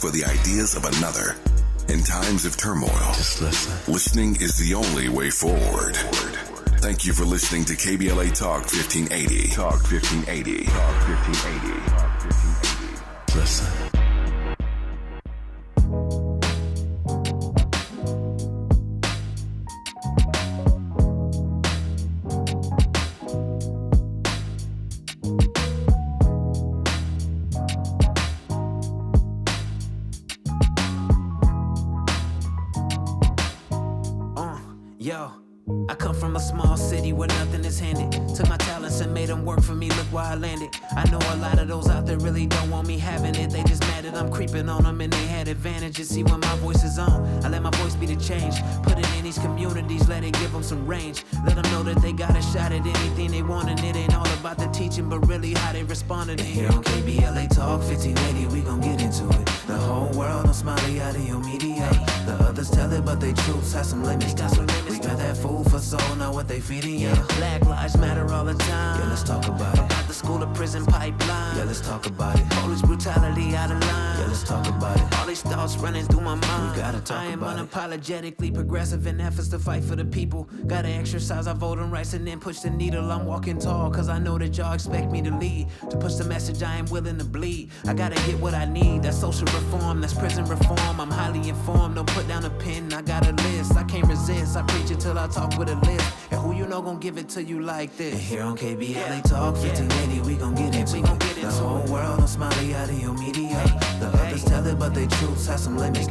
for the ideas of another. In times of turmoil, just listen. Listening is the only way forward. Thank you for listening to KBLA Talk 1580. Talk 1580. Talk 1580. Talk 1580. Listen. Yo, I come from a small city where nothing is handed. Took my talents and made them work for me, look where I landed. I know a lot of those out there really don't want me having it. They just mad that I'm creeping on them and they had advantages. See, when my voice is on, I let my voice be the change. Put it in these communities, let it give them some range. Let them know that they got a shot at anything they want. And it ain't all about the teaching, but really how they responded. And here on KBLA Talk 1580, we gon' get into it. The whole world on Smiley out of your media. The others tell it, but they truths have some limits. We got that food for soul, know what they feeding you. Black lives matter all the time. Yeah, let's talk about it. About the school to prison pipeline. Yeah, let's talk about it. Police brutality out of line. Yeah, let's talk about it. All these thoughts running through my mind. We gotta talk about it. I am unapologetically progressive in efforts to fight for the people. Gotta exercise our voting rights and then push the needle. I'm walking tall, cause I know that y'all expect me to lead. To push the message I am willing to bleed. I gotta get what I need. That's social reform, that's prison reform. I'm highly informed, don't put down a pen. I got a list, I can't resist. I preach it till I talk with a list. And who you know gon' give it to you like this? And here on KBLA Talk 1580, we gon' get into it. The whole world on Smiley out of your media. The others tell it, but they truths have some limits.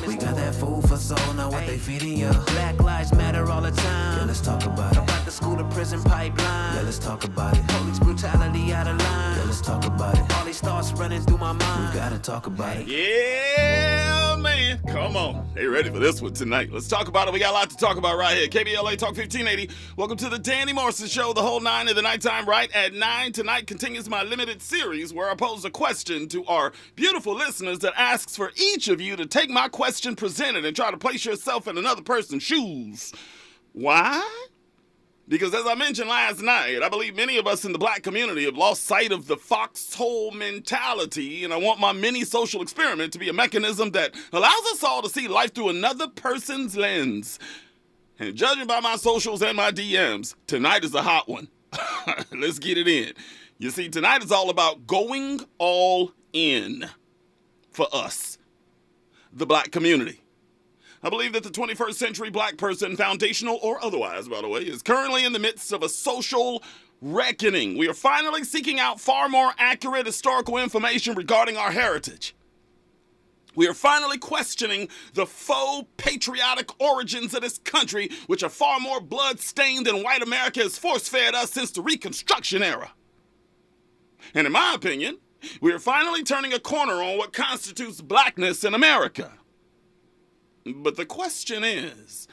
We got that food for soul, know what they feeding you. Black lives matter all the time. Yeah, let's talk about it. About the school to prison pipeline. Yeah, let's talk about it. Police brutality out of line. Yeah, let's talk about it. All these thoughts running through my mind. We gotta talk about it. Yeah, man. Come on. They ready for this one tonight. Let's talk about it. We got a lot to talk about right here. KBLA Talk 1580. Welcome to the Danny Morrison Show, the whole 9 of the nighttime, right at 9. Tonight continues my limited series where I pose a question to our beautiful listeners that asks for each of you to take my question presented and try to place yourself in another person's shoes. Why? Because as I mentioned last night, I believe many of us in the black community have lost sight of the foxhole mentality, and I want my mini social experiment to be a mechanism that allows us all to see life through another person's lens. And judging by my socials and my DMs, tonight is a hot one. Let's get it in. You see, tonight is all about going all in for us, the black community. I believe that the 21st century black person, foundational or otherwise, by the way, is currently in the midst of a social reckoning. We are finally seeking out far more accurate historical information regarding our heritage. We are finally questioning the faux patriotic origins of this country, which are far more blood-stained than white America has force-fed us since the Reconstruction era. And in my opinion, we are finally turning a corner on what constitutes blackness in America. But the question is,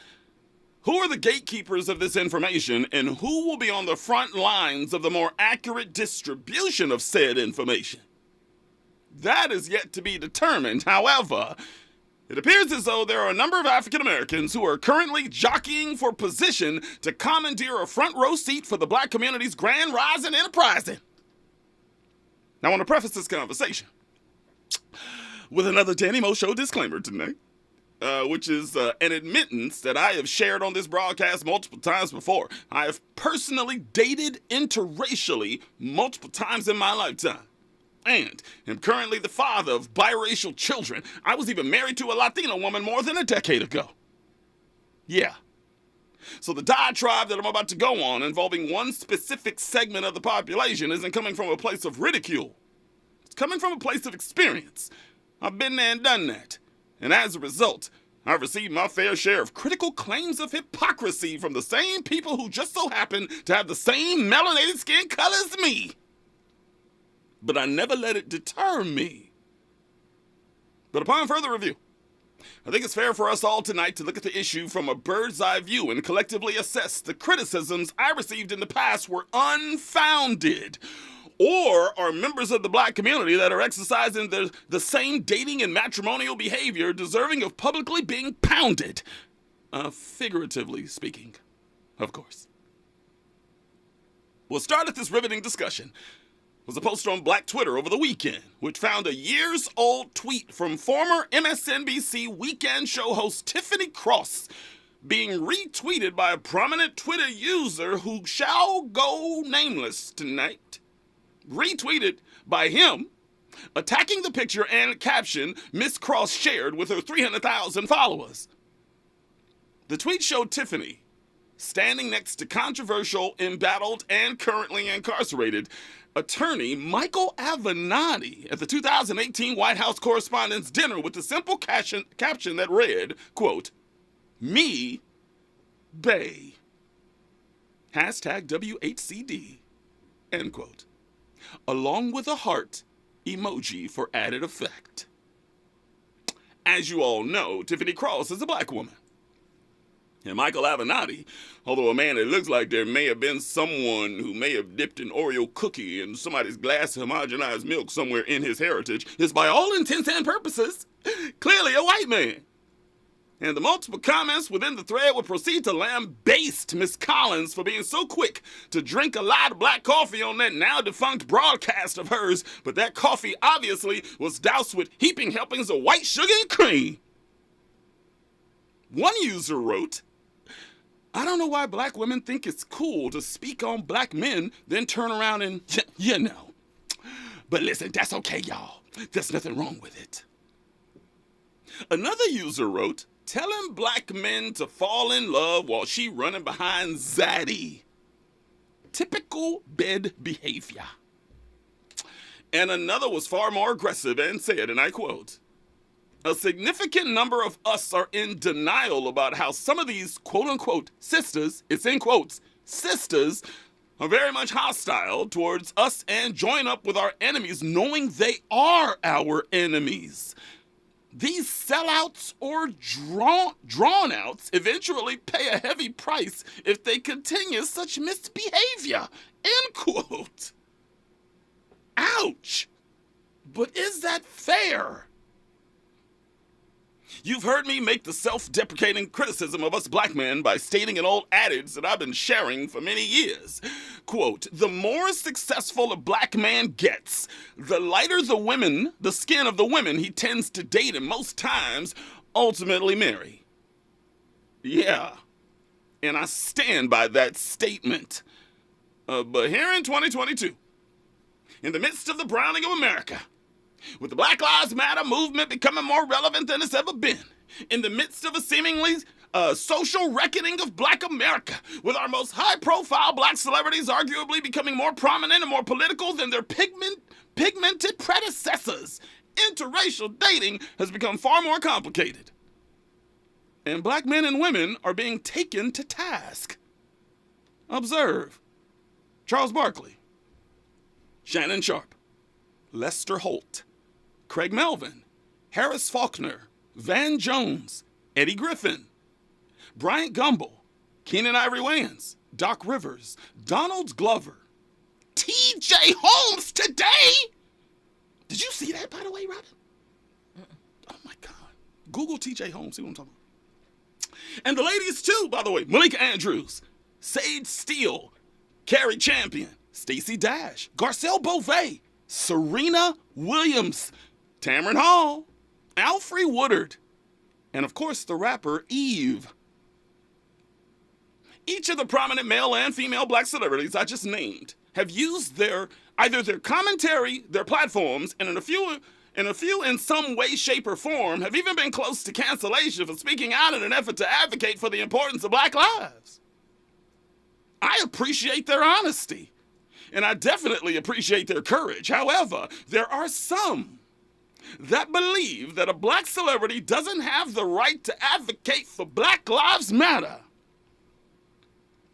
who are the gatekeepers of this information, and who will be on the front lines of the more accurate distribution of said information? That is yet to be determined. However, it appears as though there are a number of African Americans who are currently jockeying for position to commandeer a front row seat for the black community's grand rising enterprising. Now, I want to preface this conversation with another Danny Mo Show disclaimer tonight. Which is an admittance that I have shared on this broadcast multiple times before. I have personally dated interracially multiple times in my lifetime. And am currently the father of biracial children. I was even married to a Latino woman more than a decade ago. Yeah. So the diatribe that I'm about to go on involving one specific segment of the population isn't coming from a place of ridicule. It's coming from a place of experience. I've been there and done that. And as a result, I've received my fair share of critical claims of hypocrisy from the same people who just so happen to have the same melanated skin color as me. But I never let it deter me. But upon further review, I think it's fair for us all tonight to look at the issue from a bird's eye view and collectively assess the criticisms I received in the past were unfounded, or are members of the black community that are exercising the same dating and matrimonial behavior deserving of publicly being pounded. Figuratively speaking, of course. We'll start at this riveting discussion was a post on Black Twitter over the weekend, which found a years-old tweet from former MSNBC weekend show host Tiffany Cross being retweeted by a prominent Twitter user who shall go nameless tonight. Retweeted by him, attacking the picture and caption Miss Cross shared with her 300,000 followers. The tweet showed Tiffany standing next to controversial, embattled, and currently incarcerated attorney Michael Avenatti at the 2018 White House Correspondents' Dinner with the simple caption that read, quote, "Me, Bay. Hashtag WHCD," end quote, along with a heart emoji for added effect. As you all know, Tiffany Cross is a black woman. And Michael Avenatti, although a man that looks like there may have been someone who may have dipped an Oreo cookie in somebody's glass of homogenized milk somewhere in his heritage, is by all intents and purposes clearly a white man. And the multiple comments within the thread would proceed to lambaste Miss Collins for being so quick to drink a lot of black coffee on that now-defunct broadcast of hers, but that coffee obviously was doused with heaping helpings of white sugar and cream. One user wrote, "I don't know why black women think it's cool to speak on black men, then turn around and, you know. But listen, that's okay, y'all. There's nothing wrong with it." Another user wrote, "Telling black men to fall in love while she running behind Zaddy. Typical bed behavior." And another was far more aggressive and said, and I quote, "A significant number of us are in denial about how some of these quote-unquote sisters," it's in quotes, sisters, "are very much hostile towards us and join up with our enemies knowing they are our enemies. These sellouts or drawn-outs eventually pay a heavy price if they continue such misbehavior," end quote. Ouch. But is that fair? You've heard me make the self-deprecating criticism of us black men by stating an old adage that I've been sharing for many years. Quote, "The more successful a black man gets, the lighter the skin of the women he tends to date and most times ultimately marry." Yeah, and I stand by that statement. But here in 2022, in the midst of the browning of America, with the Black Lives Matter movement becoming more relevant than it's ever been, in the midst of a seemingly social reckoning of black America, with our most high-profile black celebrities arguably becoming more prominent and more political than their pigmented predecessors, interracial dating has become far more complicated. And black men and women are being taken to task. Observe Charles Barkley, Shannon Sharp, Lester Holt, Craig Melvin, Harris Faulkner, Van Jones, Eddie Griffin, Bryant Gumbel, Keenan Ivory Wayans, Doc Rivers, Donald Glover, T.J. Holmes today. Did you see that, by the way, Robin? Oh, my God. Google T.J. Holmes, see what I'm talking about. And the ladies, too, by the way. Malika Andrews, Sage Steele, Carrie Champion, Stacey Dash, Garcelle Beauvais, Serena Williams, Tamron Hall, Alfre Woodard, and of course the rapper Eve. Each of the prominent male and female black celebrities I just named have used either their commentary, their platforms, and in a few in some way, shape, or form have even been close to cancellation for speaking out in an effort to advocate for the importance of black lives. I appreciate their honesty, and I definitely appreciate their courage. However, there are some that believe that a black celebrity doesn't have the right to advocate for Black Lives Matter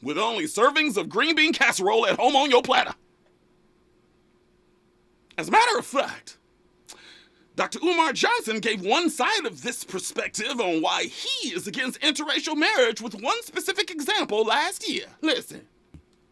with only servings of green bean casserole at home on your platter. As a matter of fact, Dr. Umar Johnson gave one side of this perspective on why he is against interracial marriage with one specific example last year. Listen.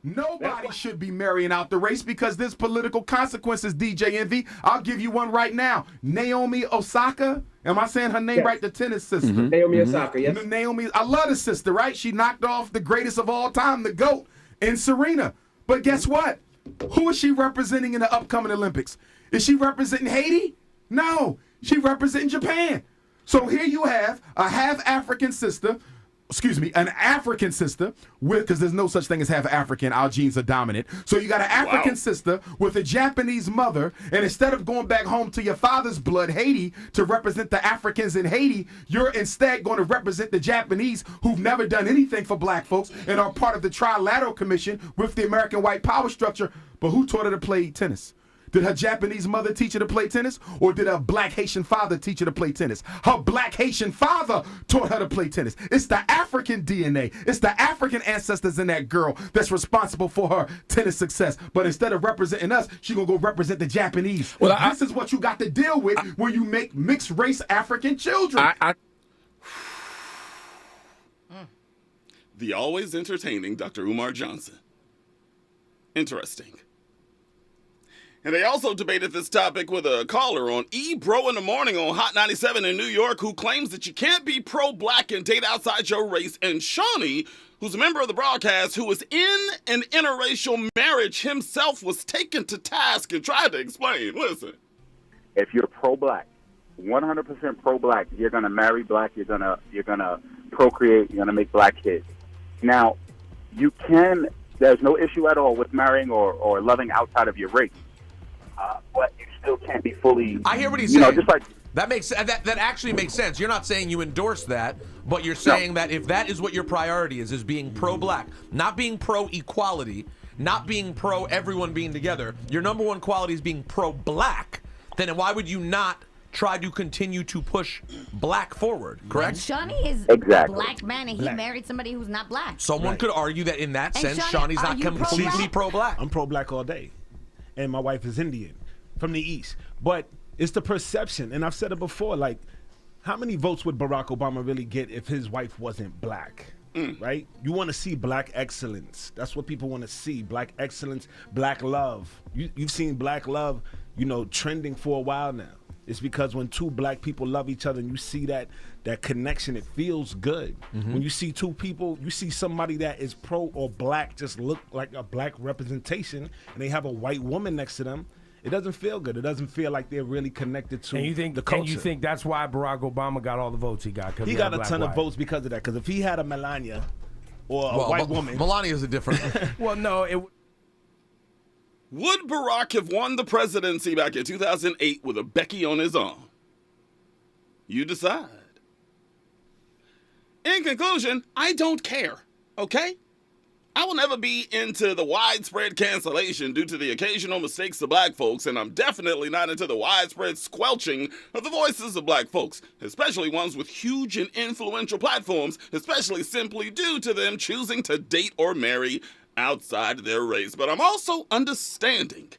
Nobody should be marrying out the race because there's political consequences, DJ Envy. I'll give you one right now. Naomi Osaka. Am I saying her name right? The tennis sister. Mm-hmm. Naomi Osaka, yes. Naomi, I love the sister, right? She knocked off the greatest of all time, the GOAT, in Serena. But guess what? Who is she representing in the upcoming Olympics? Is she representing Haiti? No, she representing Japan. So here you have a half African sister, an African sister with, because there's no such thing as half African, our genes are dominant. So you got an African sister with a Japanese mother, and instead of going back home to your father's blood, Haiti, to represent the Africans in Haiti, you're instead going to represent the Japanese who've never done anything for black folks and are part of the Trilateral Commission with the American white power structure. But who taught her to play tennis? Did her Japanese mother teach her to play tennis, or did her black Haitian father teach her to play tennis? Her black Haitian father taught her to play tennis. It's the African DNA. It's the African ancestors in that girl that's responsible for her tennis success. But instead of representing us, she's going to go represent the Japanese. Well, this is what you got to deal with when you make mixed race African children. The always entertaining Dr. Umar Johnson. Interesting. And they also debated this topic with a caller on E-Bro in the Morning on Hot 97 in New York who claims that you can't be pro-black and date outside your race. And Shawnee, who's a member of the broadcast, who was in an interracial marriage himself, was taken to task and tried to explain. Listen. If you're pro-black, 100% pro-black, you're going to marry black, you're going to procreate, you're going to make black kids. Now, there's no issue at all with marrying or loving outside of your race. But you still can't be fully. I hear what he's saying. Just like that actually makes sense. You're not saying you endorse that, but you're saying that if that is what your priority is being pro-black, not being pro-equality, not being pro-everyone being together, your number one quality is being pro-black, then why would you not try to continue to push black forward, correct? But Shawnee is a black man, and he married somebody who's not black. Someone could argue that in that sense, Shawnee's not completely pro-black. I'm pro-black all day. And my wife is Indian from the East. But it's the perception. And I've said it before, like, how many votes would Barack Obama really get if his wife wasn't black? Right? You want to see black excellence. That's what people want to see. Black excellence, black love. You've seen black love, trending for a while now. It's because when two black people love each other and you see that connection, it feels good. Mm-hmm. When you see two people, you see somebody that is pro or black just look like a black representation, and they have a white woman next to them, it doesn't feel good. It doesn't feel like they're really connected to the culture. And you think that's why Barack Obama got all the votes he got? He got a ton of votes because of that. Because if he had a Melania or a white woman. Melania's a different. Well, no, Would Barack have won the presidency back in 2008 with a Becky on his arm? You decide. In conclusion, I don't care, okay? I will never be into the widespread cancellation due to the occasional mistakes of black folks, and I'm definitely not into the widespread squelching of the voices of black folks, especially ones with huge and influential platforms, especially simply due to them choosing to date or marry outside their race. But I'm also understanding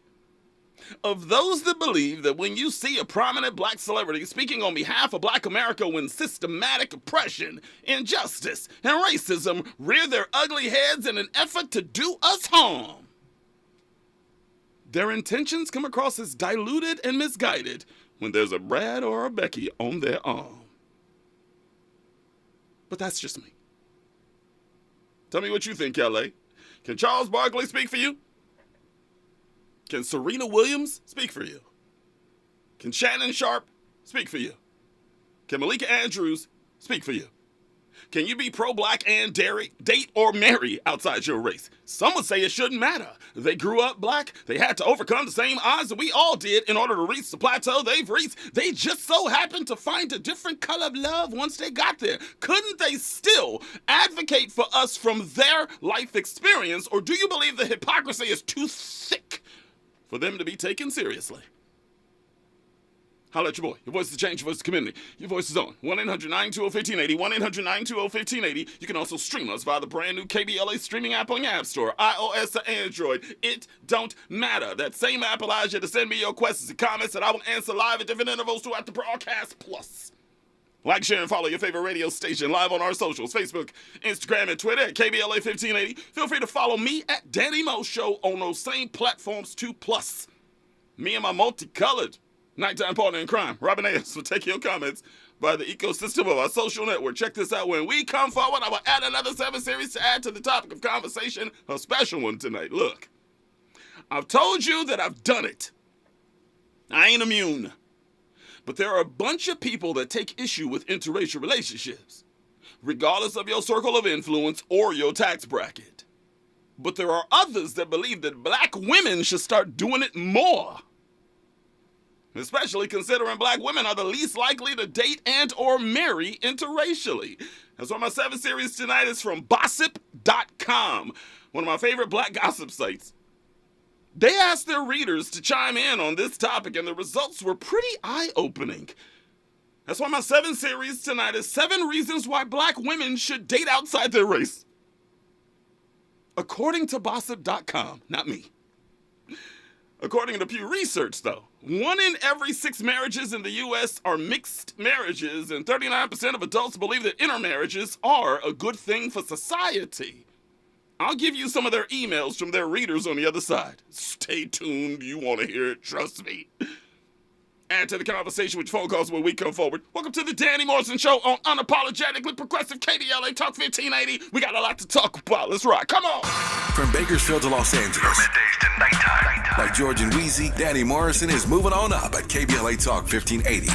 of those that believe that when you see a prominent black celebrity speaking on behalf of black America when systematic oppression, injustice, and racism rear their ugly heads in an effort to do us harm, their intentions come across as diluted and misguided when there's a Brad or a Becky on their arm. But that's just me. Tell me what you think, LA. Can Charles Barkley speak for you? Can Serena Williams speak for you? Can Shannon Sharp speak for you? Can Malika Andrews speak for you? Can you be pro-black and date or marry outside your race? Some would say it shouldn't matter. They grew up black. They had to overcome the same odds that we all did in order to reach the plateau they've reached. They just so happened to find a different color of love once they got there. Couldn't they still advocate for us from their life experience, or do you believe the hypocrisy is too thick for them to be taken seriously? Holla at your boy. Your voice is the change, your voice is the community. Your voice is on. 1-800-920-1580, 1-800-920-1580. You can also stream us via the brand new KBLA streaming app on your App Store, iOS or Android. It don't matter. That same app allows you to send me your questions and comments that I will answer live at different intervals throughout the broadcast. Plus, like, share, and follow your favorite radio station live on our socials, Facebook, Instagram, and Twitter at KBLA 1580. Feel free to follow me at Danny Mo Show on those same platforms too. Plus, me and my multicolored nighttime partner in crime, Robin Ayers, will take your comments by the ecosystem of our social network. Check this out. When we come forward, I will add another 7 series to add to the topic of conversation, a special one tonight. Look, I've told you that I've done it. I ain't immune. But there are a bunch of people that take issue with interracial relationships, regardless of your circle of influence or your tax bracket. But there are others that believe that black women should start doing it more. Especially considering black women are the least likely to date and or marry interracially. That's why my 7 series tonight is from gossip.com, one of my favorite black gossip sites. They asked their readers to chime in on this topic, and the results were pretty eye-opening. That's why my 7 series tonight is 7 reasons why black women should date outside their race. According to gossip.com, not me. According to Pew Research, though, 1 in every 6 marriages in the U.S. are mixed marriages, and 39% of adults believe that intermarriages are a good thing for society. I'll give you some of their emails from their readers on the other side. Stay tuned. You want to hear it. Trust me. Add to the conversation with phone calls when we come forward. Welcome to the Danny Morrison Show on Unapologetically Progressive KBLA Talk 1580. We got a lot to talk about. Let's rock. Come on. From Bakersfield to Los Angeles. From middays to nighttime. Like George and Wheezy, Danny Morrison is moving on up at KBLA Talk 1580.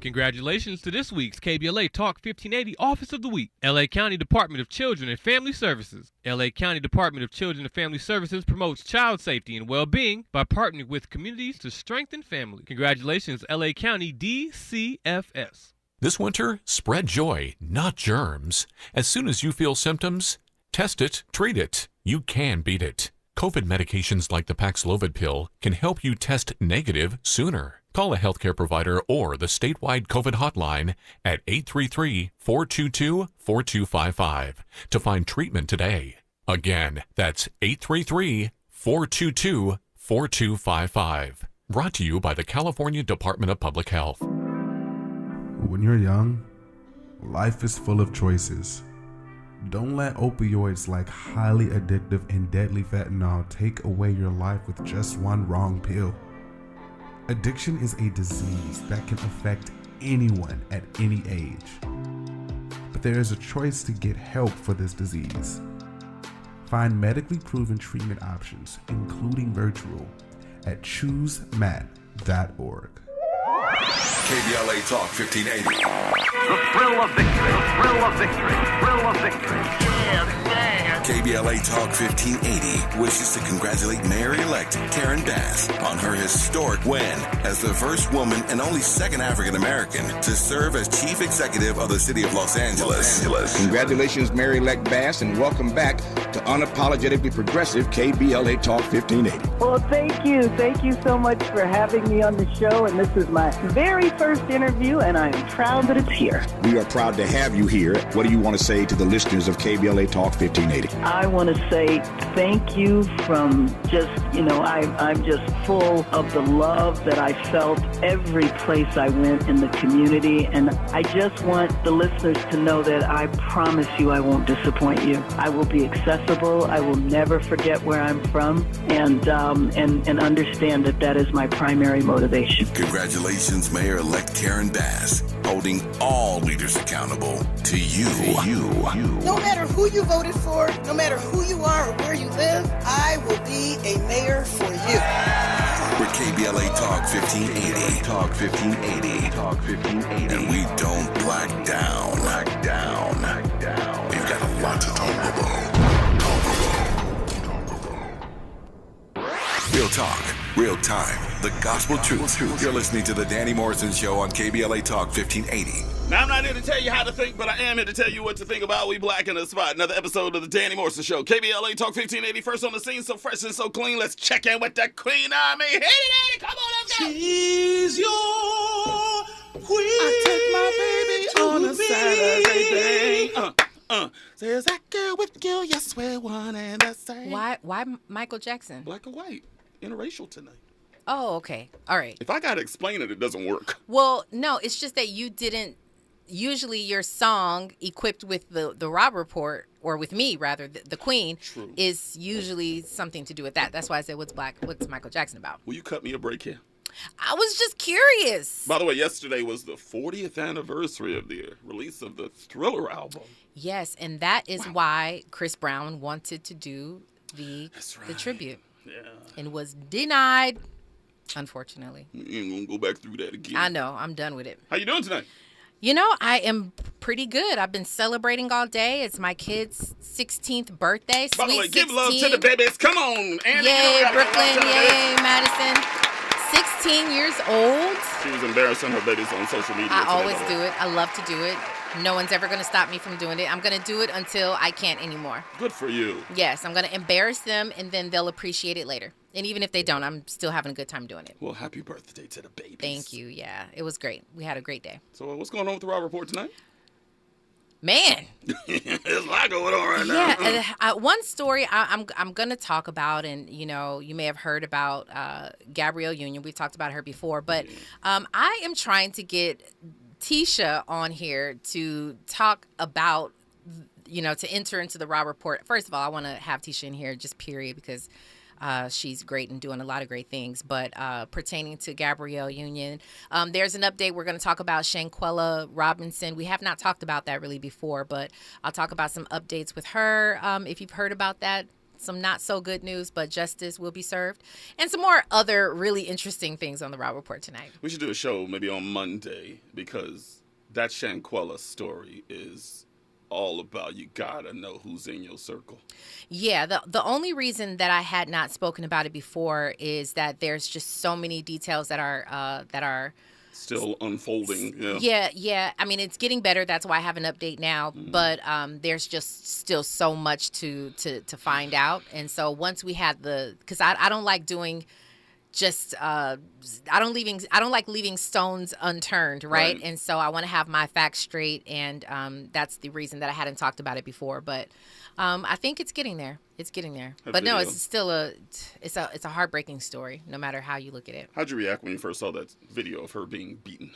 Congratulations to this week's KBLA Talk 1580 Office of the Week, LA County Department of Children and Family Services. LA County Department of Children and Family Services promotes child safety and well-being by partnering with communities to strengthen family. Congratulations, LA County DCFS. This winter, spread joy, not germs. As soon as you feel symptoms, test it, treat it. You can beat it. COVID medications like the Paxlovid pill can help you test negative sooner. Call a healthcare provider or the statewide COVID hotline at 833-422-4255 to find treatment today. Again, that's 833-422-4255. Brought to you by the California Department of Public Health. When you're young, life is full of choices. Don't let opioids like highly addictive and deadly fentanyl take away your life with just one wrong pill. Addiction is a disease that can affect anyone at any age. But there is a choice to get help for this disease. Find medically proven treatment options, including virtual, at choosemat.org. KBLA Talk 1580. The thrill of victory, the thrill of victory, the thrill of victory. Yeah, man. KBLA Talk 1580 wishes to congratulate Mayor-elect Karen Bass on her historic win as the first woman and only second African-American to serve as chief executive of the city of Los Angeles. Congratulations, Mayor-elect Bass, and welcome back to Unapologetically Progressive KBLA Talk 1580. Well, thank you. Thank you so much for having me on the show, and this is my very first interview, and I am proud that it's here. We are proud to have you here. What do you want to say to the listeners of KBLA Talk 1580? I want to say thank you from just, I'm just full of the love that I felt every place I went in the community, and I just want the listeners to know that I promise you I won't disappoint you. I will be accessible. I will never forget where I'm from, and understand that is my primary motivation. Congratulations, Mayor-elect Karen Bass, holding all leaders accountable to you. No matter who you voted for, no matter who you are or where you live, I will be a mayor for you. We're KBLA Talk 1580. Talk 1580. Talk 1580. And we don't black down. We've got a lot to talk about. Real talk, real time, the gospel truth. You're listening to the Danny Morrison Show on KBLA Talk 1580. Now, I'm not here to tell you how to think, but I am here to tell you what to think about. We black in the spot. Another episode of the Danny Morrison Show. KBLA Talk 1580, first on the scene, so fresh and so clean. Let's check in with the Queen Army. Hit it, Eddie. Come on, let's go. She's your queen. I take my baby on a Saturday day. Says that girl with you, yes, we're one and the same. Why Michael Jackson? Black or white. Interracial tonight. Oh, okay. All right. If I got to explain it, it doesn't work. Well, no, it's just that you didn't. Usually your song equipped with the Rob Report, or with me rather, the Queen, True. is usually something to do with that. That's why I said what's Michael Jackson about? Will you cut me a break here? I was just curious. By the way, yesterday was the 40th anniversary of the release of the Thriller album. Yes, and that is why Chris Brown wanted to do the tribute. Yeah. And was denied, unfortunately. You ain't gonna go back through that again. I know. I'm done with it. How you doing tonight? You know, I am pretty good. I've been celebrating all day. It's my kid's 16th birthday. By the way, Sweet give love 16. to the babies. Come on, Andy. Yay, Brooklyn. Yay, Madison. 16 years old. She was embarrassing her babies on social media. I always do it. I love to do it. No one's ever going to stop me from doing it. I'm going to do it until I can't anymore. Good for you. Yes, I'm going to embarrass them, and then they'll appreciate it later. And even if they don't, I'm still having a good time doing it. Well, happy birthday to the babies. Thank you. Yeah, it was great. We had a great day. So what's going on with the Raw Report tonight? Man. There's a lot going on right now. Yeah, one story I'm going to talk about, and, you know, you may have heard about Gabrielle Union. We've talked about her before. But I am trying to get Tisha on here to talk about, you know, to enter into the Raw Report. First of all, I want to have Tisha in here, just period, because she's great and doing a lot of great things. But pertaining to Gabrielle Union, there's an update. We're going to talk about Shanquella Robinson. We have not talked about that really before, but I'll talk about some updates with her. If you've heard about that, some not so good news, but justice will be served. And some more other really interesting things on the Raw Report tonight. We should do a show maybe on Monday, because that Shanquella story is all about you gotta know who's in your circle. Yeah, the only reason that I had not spoken about it before is that there's just so many details that are still unfolding. Yeah. I mean, it's getting better. That's why I have an update now. But there's just still so much to find out. And so once we had because I don't like doing just I don't like leaving stones unturned, right? And so I want to have my facts straight, and that's the reason that I hadn't talked about it before. But I think it's getting there. It's getting there. But no, it's still a heartbreaking story, no matter how you look at it. How'd you react when you first saw that video of her being beaten?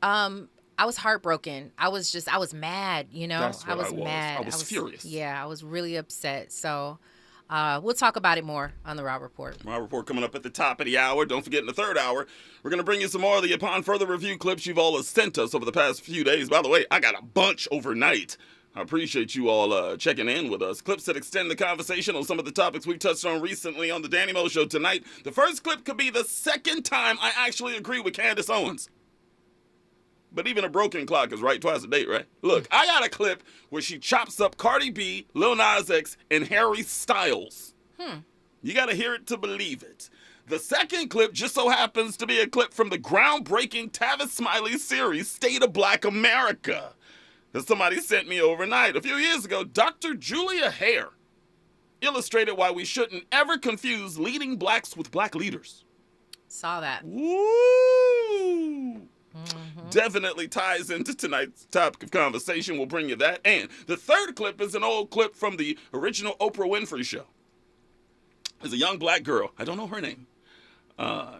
I was heartbroken. I was mad, you know. That's what I was mad. I was furious. Yeah, I was really upset. So we'll talk about it more on the Raw Report. Raw Report coming up at the top of the hour. Don't forget, in the third hour, we're going to bring you some more of the Upon Further Review clips you've all sent us over the past few days. By the way, I got a bunch overnight. I appreciate you all checking in with us. Clips that extend the conversation on some of the topics we've touched on recently on the Danny Mo Show tonight. The first clip could be the second time I actually agree with Candace Owens. But even a broken clock is right twice a day, right? Look, I got a clip where she chops up Cardi B, Lil Nas X, and Harry Styles. You got to hear it to believe it. The second clip just so happens to be a clip from the groundbreaking Tavis Smiley series, State of Black America, that somebody sent me overnight. A few years ago, Dr. Julia Hare illustrated why we shouldn't ever confuse leading blacks with black leaders. Saw that. Woo! Definitely ties into tonight's topic of conversation. We'll bring you that. And the third clip is an old clip from the original Oprah Winfrey Show. There's a young black girl. I don't know her name.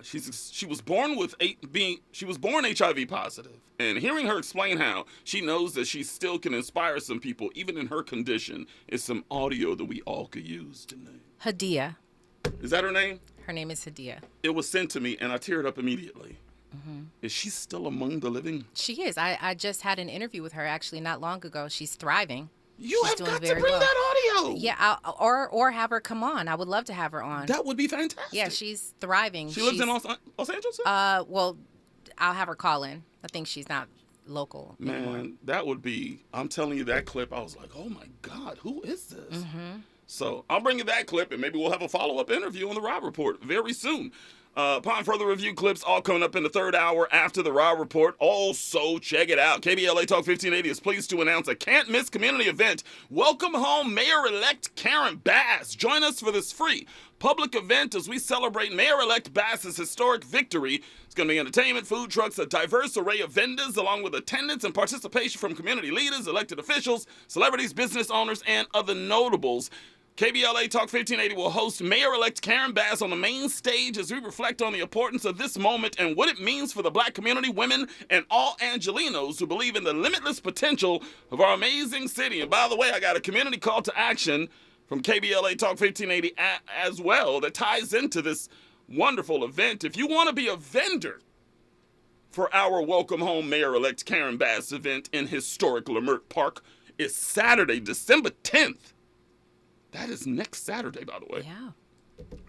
She was born HIV positive, and hearing her explain how she knows that she still can inspire some people even in her condition is some audio that we all could use tonight. Hadia. Is that her name? Her name is Hadia. It was sent to me, and I teared up immediately. Is she still among the living? She is. I just had an interview with her actually not long ago. She's thriving. She's have got to bring that audio. Yeah, or have her come on. I would love to have her on. That would be fantastic. Yeah, she's thriving. She lives in Los Angeles? Well, I'll have her call in. I think she's not local anymore. Man, that would be, I'm telling you, that clip, I was like, oh my God, who is this? So I'll bring you that clip, and maybe we'll have a follow-up interview on the Raw Report very soon. Upon further review clips, all coming up in the third hour after the Raw Report. Also, check it out. KBLA Talk 1580 is pleased to announce a can't-miss community event. Welcome home Mayor-elect Karen Bass. Join us for this free public event as we celebrate Mayor-elect Bass's historic victory. It's going to be entertainment, food trucks, a diverse array of vendors, along with attendance and participation from community leaders, elected officials, celebrities, business owners, and other notables. KBLA Talk 1580 will host Mayor-elect Karen Bass on the main stage as we reflect on the importance of this moment and what it means for the black community, women, and all Angelinos who believe in the limitless potential of our amazing city. And by the way, I got a community call to action from KBLA Talk 1580 as well that ties into this wonderful event. If you want to be a vendor for our Welcome Home Mayor-elect Karen Bass event in historic Leimert Park, it's Saturday, December 10th. That is next Saturday, by the way. Yeah.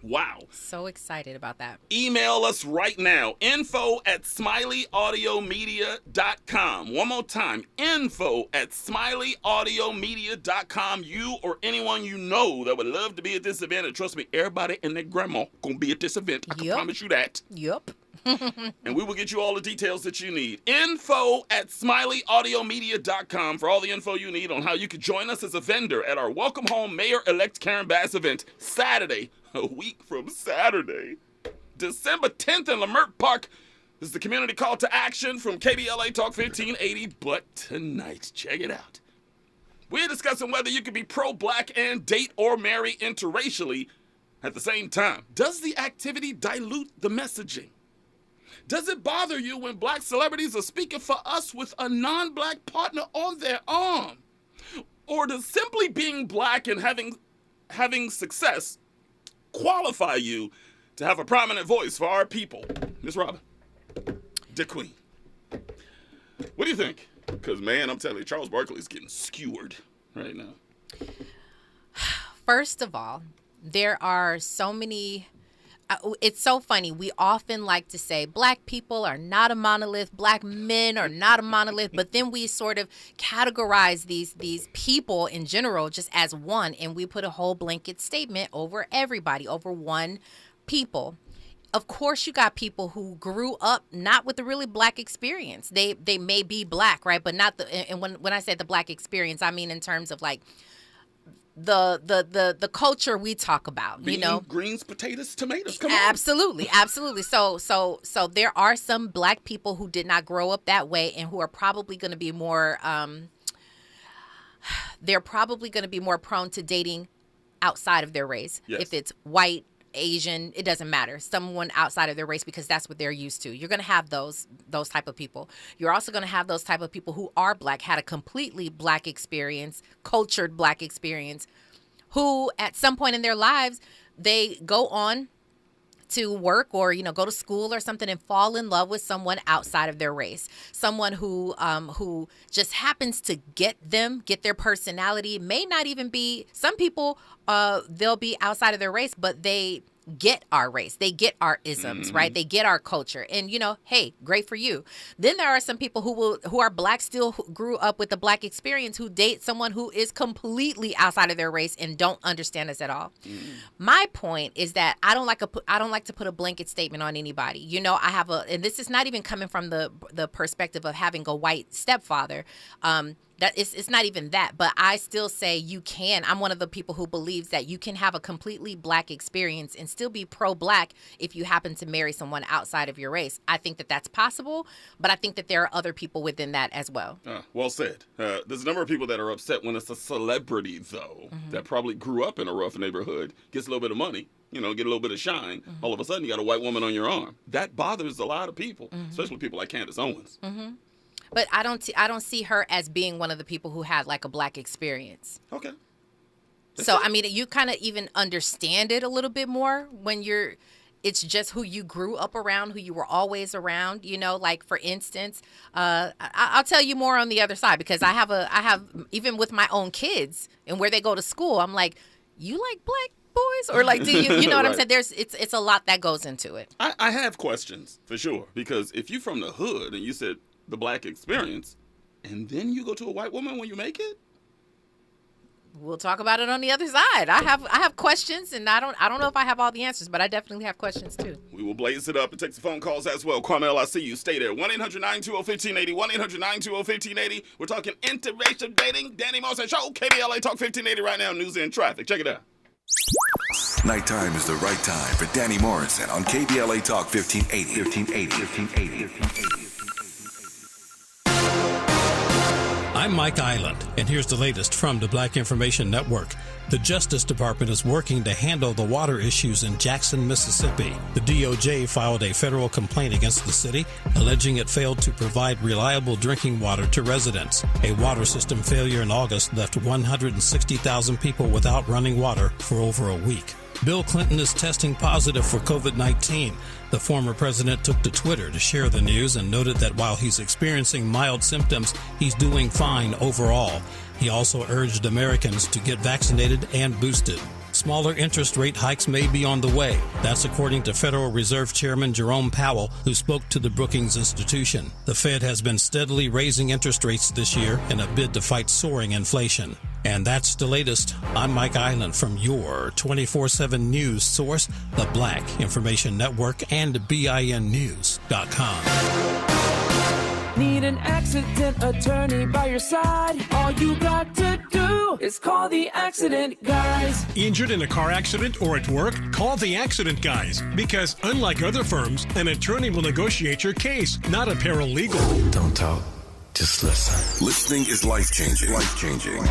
Wow. So excited about that. Email us right now, info@smileyAudiomedia.com. One more time, info@smileyAudiomedia.com. You or anyone you know that would love to be at this event, and trust me, everybody and their grandma gonna be at this event. I can promise you that. Yep. And we will get you all the details that you need. Info@smileyAudiomedia.com for all the info you need on how you can join us as a vendor at our Welcome Home Mayor-elect Karen Bass event Saturday, a week from Saturday, December 10th in Lamert Park. This is the community call to action from KBLA Talk 1580. But tonight, check it out. We're discussing whether you can be pro-black and date or marry interracially at the same time. Does the activity dilute the messaging? Does it bother you when black celebrities are speaking for us with a non-black partner on their arm? Or does simply being black and having success qualify you to have a prominent voice for our people? Miss Robin, the queen. What do you think? Because, man, I'm telling you, Charles Barkley's getting skewered right now. First of all, there are so many... it's so funny. We often like to say black people are not a monolith, black men are not a monolith, but then we sort of categorize these people in general just as one, and we put a whole blanket statement over everybody, over one people. Of course, you got people who grew up not with a really black experience. They may be black, right? But not the. And when I say the black experience, I mean in terms of like the culture we talk about, you know, greens, potatoes, tomatoes. Come on. Absolutely. So there are some black people who did not grow up that way and who are probably going to be more. They're probably going to be more prone to dating outside of their race. Yes. If it's white, Asian, it doesn't matter. Someone outside of their race, because that's what they're used to. You're going to have those type of people. You're also going to have those type of people who are black, had a completely black experience, cultured black experience, who at some point in their lives, they go on to work or, you know, go to school or something and fall in love with someone outside of their race. Someone who just happens to get their personality. May not even be, some people, they'll be outside of their race, but they get our race. They get our isms, right? They get our culture. And, you know, hey, great for you. Then there are some people who are black, still grew up with the black experience, who date someone who is completely outside of their race and don't understand us at all. My point is that I don't like to put a blanket statement on anybody. You know, I have and this is not even coming from the perspective of having a white stepfather. That it's not even that, but I still say you can. I'm one of the people who believes that you can have a completely black experience and still be pro-black if you happen to marry someone outside of your race. I think that that's possible, but I think that there are other people within that as well. Well said. There's a number of people that are upset when it's a celebrity, though, that probably grew up in a rough neighborhood, gets a little bit of money, you know, get a little bit of shine. All of a sudden, you got a white woman on your arm. That bothers a lot of people, especially people like Candace Owens. But I don't see her as being one of the people who had like a black experience. Okay. So, I mean, you kind of even understand it a little bit more when it's just who you grew up around, who you were always around, you know, like for instance, I'll tell you more on the other side because I have, even with my own kids and where they go to school, I'm like, you like black boys? Or like, do you know what I'm saying? It's a lot that goes into it. I have questions for sure, because if you're from the hood and you said the black experience, and then you go to a white woman when you make it, we'll talk about it on the other side. I have questions, and I don't know if I have all the answers, but I definitely have questions too. We will blaze it up and take some phone calls as well. Carmel, I see you. Stay there. 1-800-920-1580. 1-800-920-1580. We're talking interracial dating. Danny Morrison Show. KBLA Talk 1580 right now. News and traffic. Check it out. Nighttime is the right time for Danny Morrison on KBLA Talk 1580. I'm Mike Island, and here's the latest from the Black Information Network. The Justice Department is working to handle the water issues in Jackson, Mississippi. The DOJ filed a federal complaint against the city, alleging it failed to provide reliable drinking water to residents. A water system failure in August left 160,000 people without running water for over a week. Bill Clinton is testing positive for COVID-19. The former president took to Twitter to share the news and noted that while he's experiencing mild symptoms, he's doing fine overall. He also urged Americans to get vaccinated and boosted. Smaller interest rate hikes may be on the way. That's according to Federal Reserve Chairman Jerome Powell, who spoke to the Brookings Institution. The Fed has been steadily raising interest rates this year in a bid to fight soaring inflation. And that's the latest. I'm Mike Island from your 24/7 news source, the Black Information Network, and BINnews.com. Need an accident attorney by your side? All you got to do is call the accident guys. Injured in a car accident or at work? Call the accident guys. Because unlike other firms, an attorney will negotiate your case, not a paralegal. Don't talk. Just listen. Listening is life-changing. Life-changing.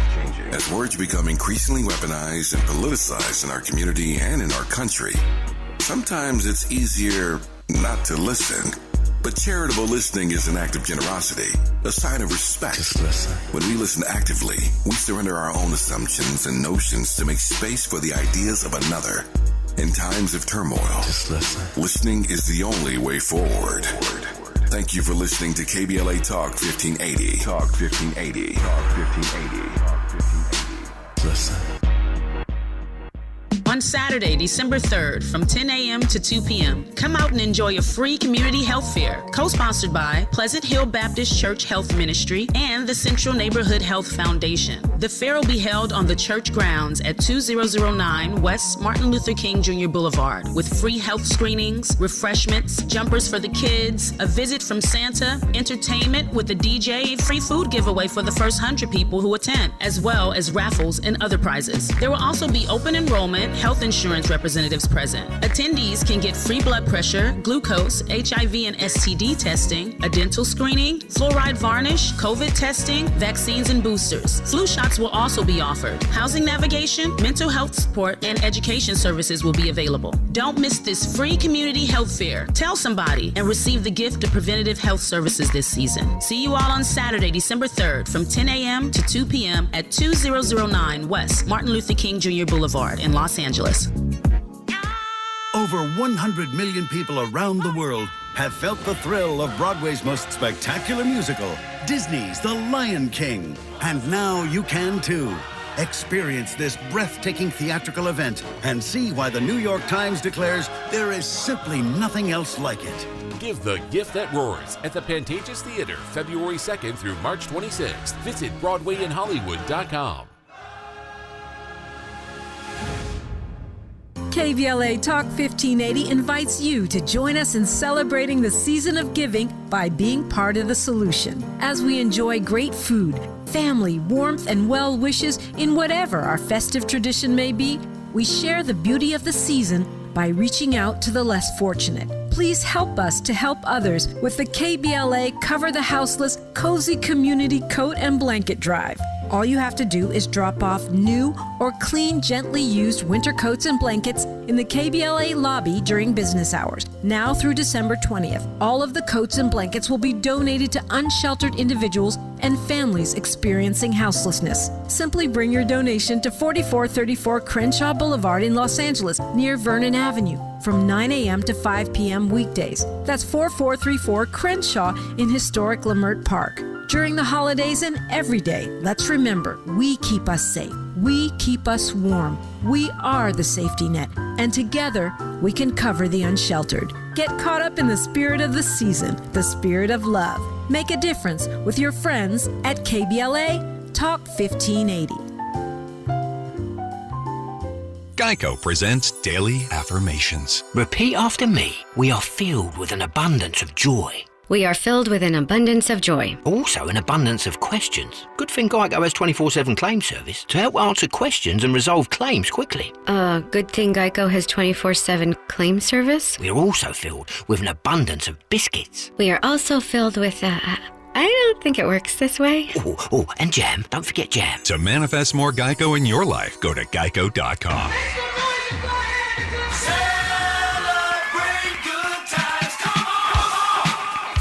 As words become increasingly weaponized and politicized in our community and in our country, sometimes it's easier not to listen. But charitable listening is an act of generosity, a sign of respect. Just listen. When we listen actively, we surrender our own assumptions and notions to make space for the ideas of another. In times of turmoil, just listen. Listening is the only way forward. Thank you for listening to KBLA Talk 1580. Talk 1580. Talk 1580. Talk 1580. Listen. On Saturday, December 3rd, from 10 a.m. to 2 p.m., come out and enjoy a free community health fair, co-sponsored by Pleasant Hill Baptist Church Health Ministry and the Central Neighborhood Health Foundation. The fair will be held on the church grounds at 2009 West Martin Luther King Jr. Boulevard, with free health screenings, refreshments, jumpers for the kids, a visit from Santa, entertainment with a DJ, free food giveaway for the first 100 people who attend, as well as raffles and other prizes. There will also be open enrollment, health insurance representatives present. Attendees can get free blood pressure, glucose, HIV and STD testing, a dental screening, fluoride varnish, COVID testing, vaccines and boosters. Flu shots will also be offered. Housing navigation, mental health support, and education services will be available. Don't miss this free community health fair. Tell somebody and receive the gift of preventative health services this season. See you all on Saturday, December 3rd from 10 a.m. to 2 p.m. at 2009 West Martin Luther King Jr. Boulevard in Los Angeles. Over 100 million people around the world have felt the thrill of Broadway's most spectacular musical, Disney's The Lion King. And now you can too. Experience this breathtaking theatrical event and see why the New York Times declares there is simply nothing else like it. Give the gift that roars at the Pantages Theater, February 2nd through March 26th. Visit BroadwayInHollywood.com. KBLA Talk 1580 invites you to join us in celebrating the season of giving by being part of the solution. As we enjoy great food, family, warmth, and well wishes in whatever our festive tradition may be, we share the beauty of the season by reaching out to the less fortunate. Please help us to help others with the KBLA Cover the Houseless Cozy Community Coat and Blanket Drive. All you have to do is drop off new or clean, gently used winter coats and blankets in the KBLA lobby during business hours. Now through December 20th, all of the coats and blankets will be donated to unsheltered individuals and families experiencing houselessness. Simply bring your donation to 4434 Crenshaw Boulevard in Los Angeles, near Vernon Avenue, from 9 a.m. to 5 p.m. weekdays. That's 4434 Crenshaw in historic Leimert Park. During the holidays and every day, let's remember, we keep us safe. We keep us warm. We are the safety net. And together, we can cover the unsheltered. Get caught up in the spirit of the season, the spirit of love. Make a difference with your friends at KBLA Talk 1580. Geico presents Daily Affirmations. Repeat after me. We are filled with an abundance of joy. We are filled with an abundance of joy. Also an abundance of questions. Good thing Geico has 24/7 claim service to help answer questions and resolve claims quickly. Good thing Geico has 24/7 claim service. We are also filled with an abundance of biscuits. We are also filled with I don't think it works this way. Oh, and jam. Don't forget jam. To manifest more Geico in your life, go to geico.com.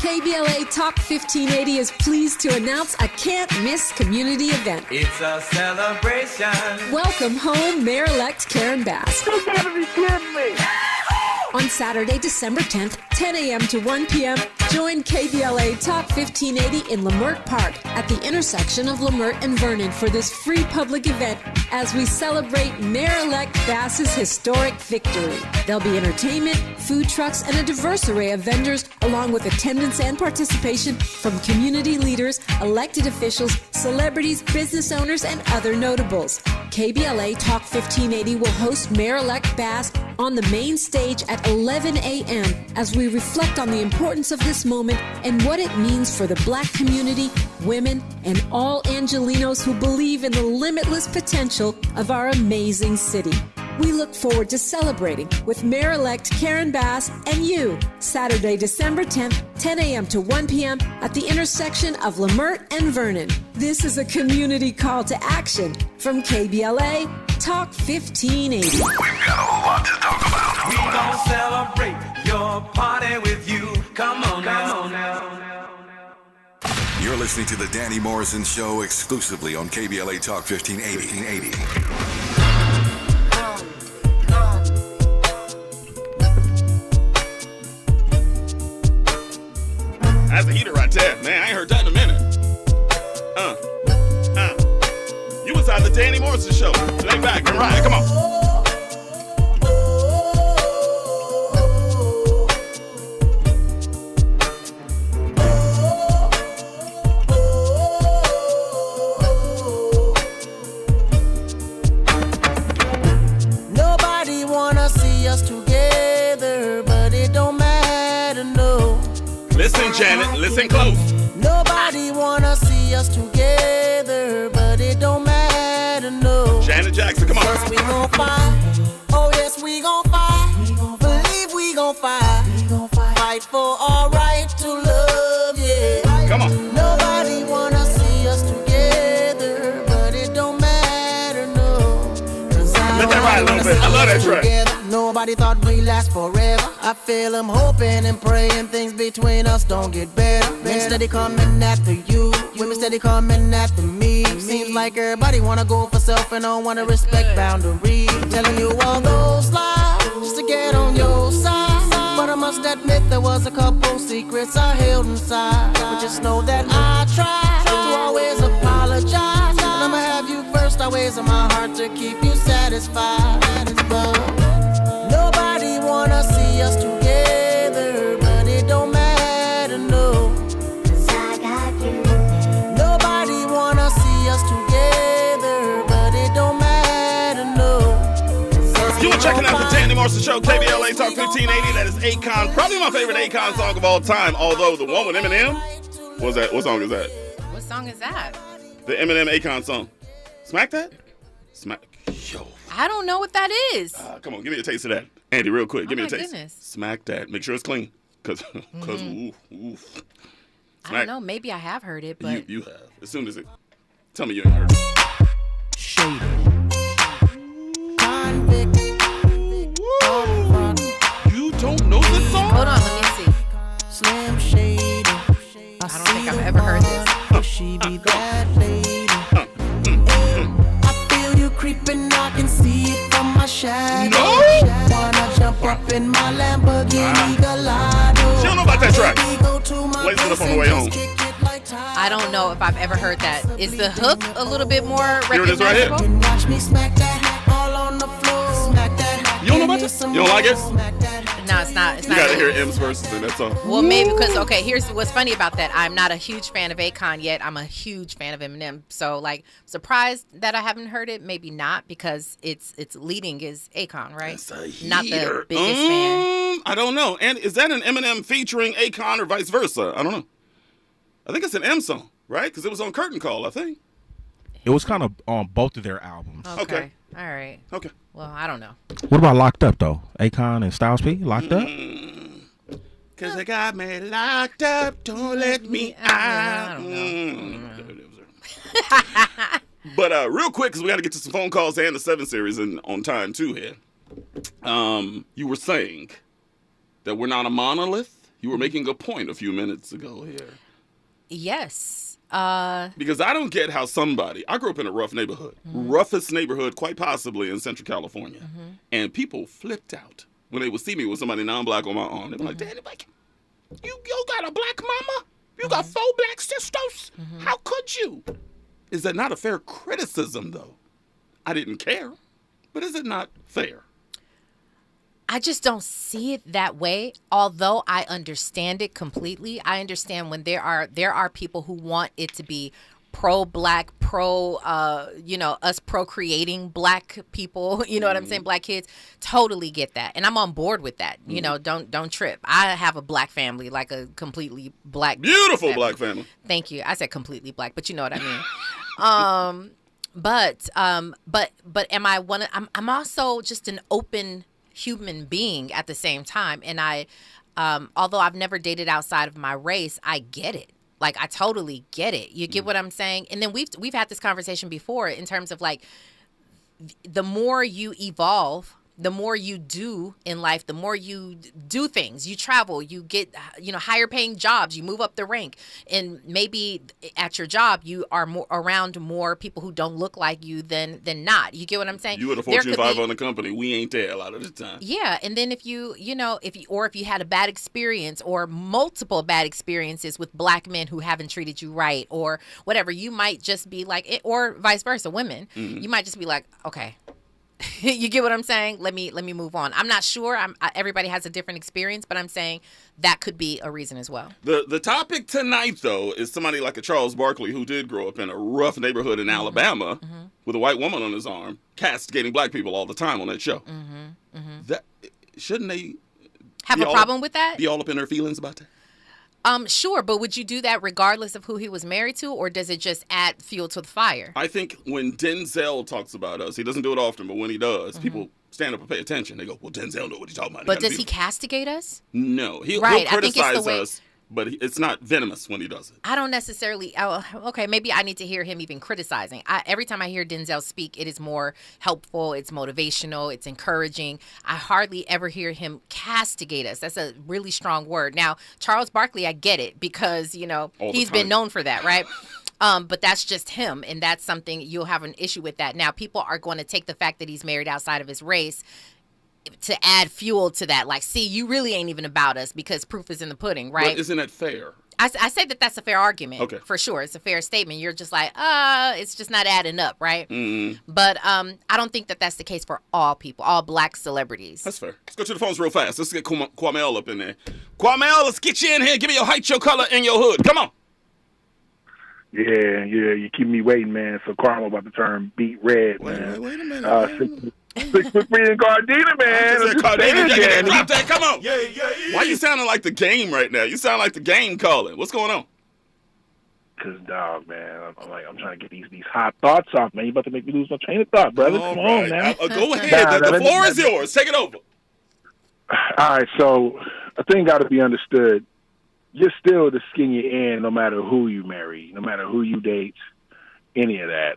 KBLA Talk 1580 is pleased to announce a can't-miss community event. It's a celebration. Welcome home, Mayor-elect Karen Bass. You gotta be kidding me. On Saturday, December 10th, 10 a.m. to 1 p.m., join KBLA Talk 1580 in Leimert Park at the intersection of Leimert and Vernon for this free public event as we celebrate Mayor-elect Bass's historic victory. There'll be entertainment, food trucks, and a diverse array of vendors, along with attendance and participation from community leaders, elected officials, celebrities, business owners, and other notables. KBLA Talk 1580 will host Mayor-elect Bass on the main stage at 11 a.m. as we reflect on the importance of this moment and what it means for the Black community, women, and all Angelinos who believe in the limitless potential of our amazing city. We look forward to celebrating with Mayor-elect Karen Bass and you, Saturday, December 10th, 10 a.m. to 1 p.m. at the intersection of Leimert and Vernon. This is a community call to action from KBLA Talk 1580. We've got a lot to talk about. We gon' celebrate your party with you. Come on now. You're listening to the Danny Morrison Show exclusively on KBLA Talk 1580. That's a heater right there. Man, I ain't heard that in a minute. You inside the Danny Morrison Show. Lay back and ride. Come on. Nobody wanna see us together, but it don't matter, no. Listen, Janet. Listen close. Nobody wanna see us together, but it don't matter, no. Janet Jackson, come on. Cause we gon' fight. Oh yes, we gon' fight. Believe we gon' fight. Fight for our right to love, yeah. Come on. Nobody wanna see us together, but it don't matter, no. Let that ride a little bit. I love that track. Nobody thought we'd last forever. I feel I'm hoping and praying things between us don't get better. Men steady coming after you, women steady coming after me. Seems like everybody wanna go for self and don't wanna respect boundaries. Telling you all those lies just to get on your side. But I must admit there was a couple secrets I held inside. But just know that I try to always apologize. And I'ma have you first always in my heart to keep you satisfied. Nobody wanna see us together, but it don't matter, no. 'Cause I got you. Nobody wanna see us together, but it don't matter, no. You were checking out the Danny Morrison Show, KBLA Talk 1580. That is Akon, probably my favorite Akon song of all time. Although the one with Eminem, what song is that? What song is that? The Eminem Akon song. Smack that? Smack. Yo. I don't know what that is. Come on, give me a taste of that. Andy, real quick, give me a taste. Goodness. Smack that. Make sure it's clean. Cause oof. I don't know. Maybe I have heard it, but you have. As soon as it. Tell me you ain't heard it. Shady. You don't know this song? Hold on, let me see. Slim Shady. I don't think I've ever heard this. She be that lady. I feel you creeping, I can see it from my shadow. No! Wanna jump up in my Lamborghini Gallardo. She don't know about that track. Place it up on the way home. I don't know if I've ever heard that. Is the hook a little bit more Here it is right here. recognizable? Watch me smack that all on the floor. Smack that. You don't know about this? You don't like it? No, it's not. It's You not. gotta hear M's verses in that song. Well, maybe because here's what's funny about that. I'm not a huge fan of Akon yet. I'm a huge fan of Eminem. So like, surprised that I haven't heard it. Maybe not because it's leading is Akon, right? Not the biggest fan. I don't know. And is that an Eminem featuring Akon or vice versa? I don't know. I think it's an M song, right? Because it was on Curtain Call, I think. It was kind of on both of their albums. Okay. All right. Okay. Well, I don't know. What about Locked Up, though? Akon and Styles P, Locked Up? Because they got me locked up, don't let me out. But real quick, because we got to get to some phone calls and the 7 Series and on time, too, here. You were saying that we're not a monolith? You were making a point a few minutes ago here. Yes. Because I don't get how I grew up in a rough neighborhood, roughest neighborhood quite possibly in Central California, and people flipped out when they would see me with somebody non-black on my arm, they'd be like, Danny, you got a black mama? You got 4 black sisters? How could you? Is that not a fair criticism, though? I didn't care, but is it not fair? I just don't see it that way. Although I understand it completely. I understand when there are people who want it to be pro-black, us procreating black people. You know what I'm saying? Black kids. Totally get that, and I'm on board with that. You know, don't trip. I have a black family, like a completely black, beautiful family. Black family. Thank you. I said completely black, but you know what I mean. But am I one? I'm also just an open human being at the same time, and I although I've never dated outside of my race, I get it. Like, I totally get it. You get what I'm saying? And then we've had this conversation before in terms of, like, the more you evolve, the more you do in life, the more you do things. You travel, you get, higher paying jobs, you move up the rank. And maybe at your job, you are more around more people who don't look like you than not. You get what I'm saying? You were the Fortune 500 company. We ain't there a lot of the time. Yeah. And then if you had a bad experience or multiple bad experiences with black men who haven't treated you right or whatever, you might just be like, or vice versa, women, you might just be like, okay. You get what I'm saying? Let me move on. I'm not sure. Everybody has a different experience, but I'm saying that could be a reason as well. The topic tonight, though, is somebody like a Charles Barkley who did grow up in a rough neighborhood in Alabama with a white woman on his arm, castigating black people all the time on that show. That shouldn't they have a problem with that? Be all up in their feelings about that? Sure, but would you do that regardless of who he was married to, or does it just add fuel to the fire? I think when Denzel talks about us, he doesn't do it often, but when he does, people stand up and pay attention. They go, well, Denzel know what he's talking about. But does he castigate us? No. He'll right. criticize us, but it's not venomous when he does it. I don't necessarily. Okay, maybe I need to hear him even criticizing. Every time I hear Denzel speak, it is more helpful. It's motivational. It's encouraging. I hardly ever hear him castigate us. That's a really strong word. Now, Charles Barkley, I get it because, he's been known for that, right? But that's just him, and that's something you'll have an issue with that. Now, people are going to take the fact that he's married outside of his race to add fuel to that. Like, see, you really ain't even about us because proof is in the pudding, right? But isn't that fair? I say that that's a fair argument. Okay. For sure. It's a fair statement. You're just like, it's just not adding up, right? But I don't think that that's the case for all people, all black celebrities. That's fair. Let's go to the phones real fast. Let's get Kwamel up in there. Kwamel, let's get you in here. Give me your height, your color, and your hood. Come on. Yeah, you keep me waiting, man. So Carmel about to turn beat red, man. Wait a minute. 6'3" in Gardena, man. Drop that. Come on. Yeah. Why you sounding like the game right now? You sound like the game calling. What's going on? Cause dog, man, I'm trying to get these hot thoughts off, man. You about to make me lose my train of thought, brother. Come on, man. Go ahead. The floor is yours. Take it over. All right, so a thing got to be understood. You're still the skin you're in, no matter who you marry, no matter who you date, any of that.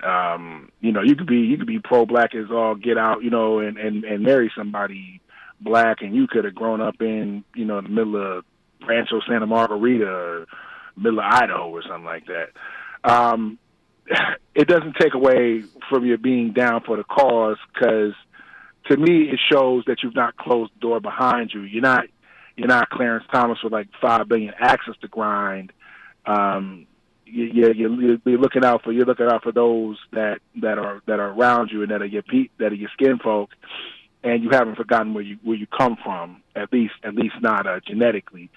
You could be pro-black as all get out, and marry somebody black, and you could have grown up in, the middle of Rancho Santa Margarita, or middle of Idaho, or something like that. It doesn't take away from your being down for the cause, because to me, it shows that you've not closed the door behind you. You're not Clarence Thomas with like 5 billion axes to grind. You're looking out for those that are around you and that are your skin folk, and you haven't forgotten where you come from, at least not genetically.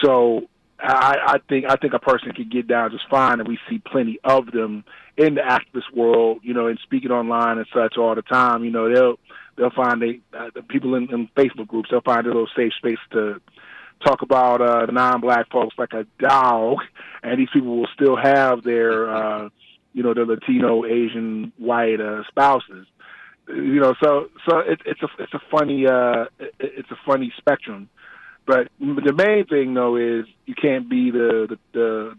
So I think a person can get down just fine, and we see plenty of them in the activist world, and speaking online and such all the time. They'll find the people in Facebook groups. They'll find a little safe space to talk about the non-black folks like a dog, and these people will still have their, the Latino, Asian, white spouses. So it's a funny spectrum. But the main thing, though, is you can't be the